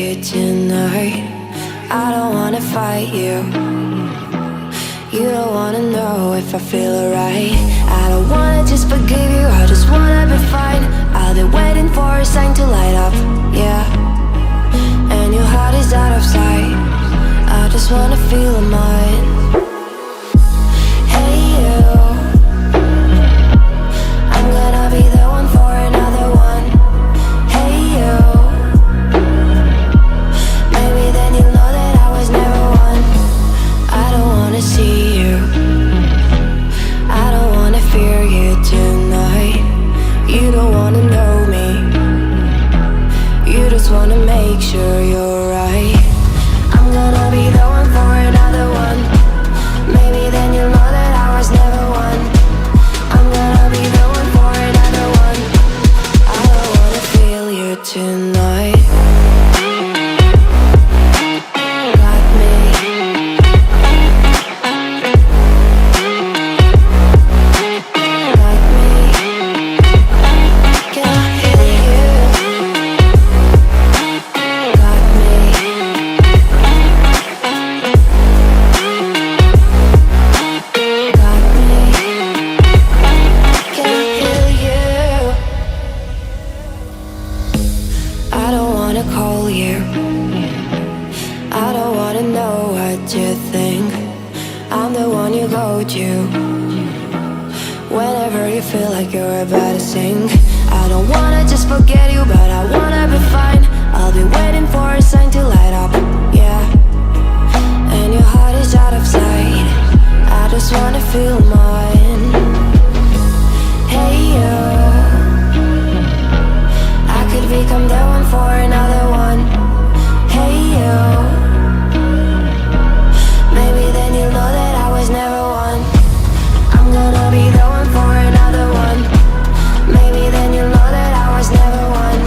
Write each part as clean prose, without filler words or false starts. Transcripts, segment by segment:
you tonight. I don't wanna fight you. You don't wanna know if I feel alright. I don't wanna just forgive you, I just wanna be fine. I've been waiting for a sign to light up, yeah. And your heart is out of sight. I just wanna feel mine. Hey you, I'm gonna be the one for another one. Hey you, maybe then you'll know that I was never one. I don't wanna see you, I don't wanna fear you tonight. You don't wanna know me, you just wanna make sure you're right. I'm gonna be the one for another one. Maybe then you'll know that I was never one. I'm gonna be the one for another one. I don't wanna feel you tonight. Got me. Got me. Can I hear you? Got me. Got me. Can I hear you? I don't wanna call you, I don't wanna know what you think. I'm the one you go to whenever you feel like you're about to sink. I don't wanna just forget you, but I wanna be fine. I'll be waiting for a sign to light up, yeah. And your heart is out of sight. I just wanna feel mine. Hey you, I could become the one for another one. Hey you, maybe then you'll know that I was never one. I'm gonna be the one for another one. Maybe then you'll know that I was never one.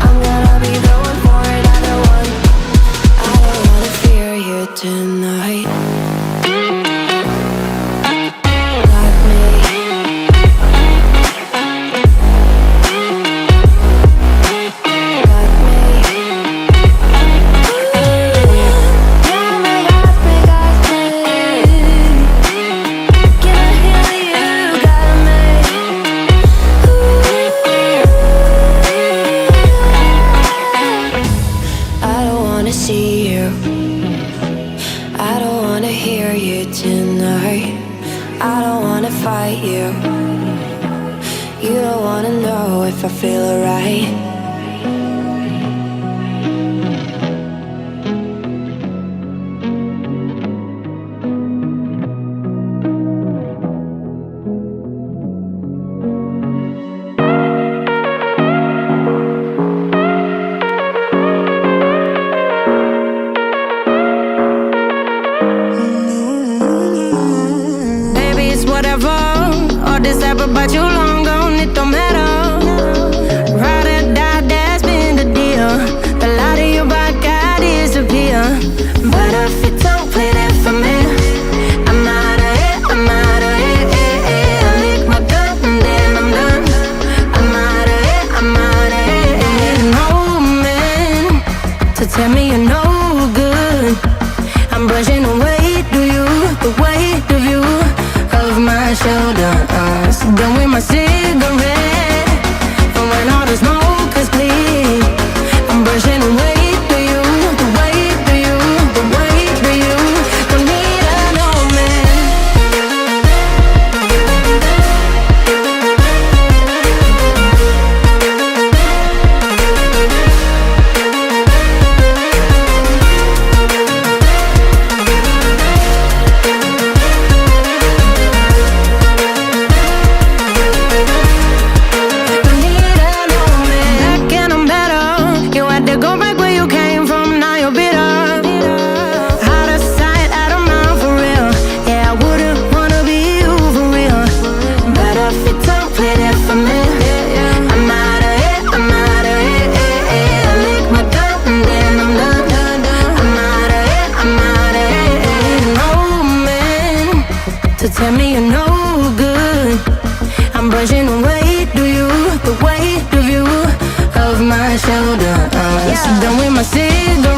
I'm gonna be the one for another one. I don't wanna fear you tonight. Got me. Got me. Got me, got me, got me. Can I hear you? Got me. I don't wanna see you, I don't wanna hear you tonight. I don't wanna fight you, you don't wanna know if I feel alright. Baby, it's whatever. All this ever, but you long gone, it don't matter. Ride or die, that's been the deal. The light of your back, I disappear. But if you don't play that for me, I'm out of it, I'm out of it. I lick my gun and then I'm done. I'm out of it, I'm out of it. Ain't no man to tell me you're no good. I'm brushing away, do you, the weight of you, of my shoulders. Done with my cigarette, and when all the smoke is clear, I'm brushing away, do you, the weight of you, the weight of you. Don't need no man. Don't need no man. Back and I'm better. You had to go back where you came from, now you're bitter. Out of sight, out of mind for real. Yeah, I wouldn't wanna be you for real. But if you don't play that for me, I'm out of it, I'm out of it. I lick my gun and then I'm done. I'm out of it, I'm out of it. Ain't no man to tell me you're no good. I'm brushing away, do you, the weight of you, of my shoulders. Sit down with my cigarette.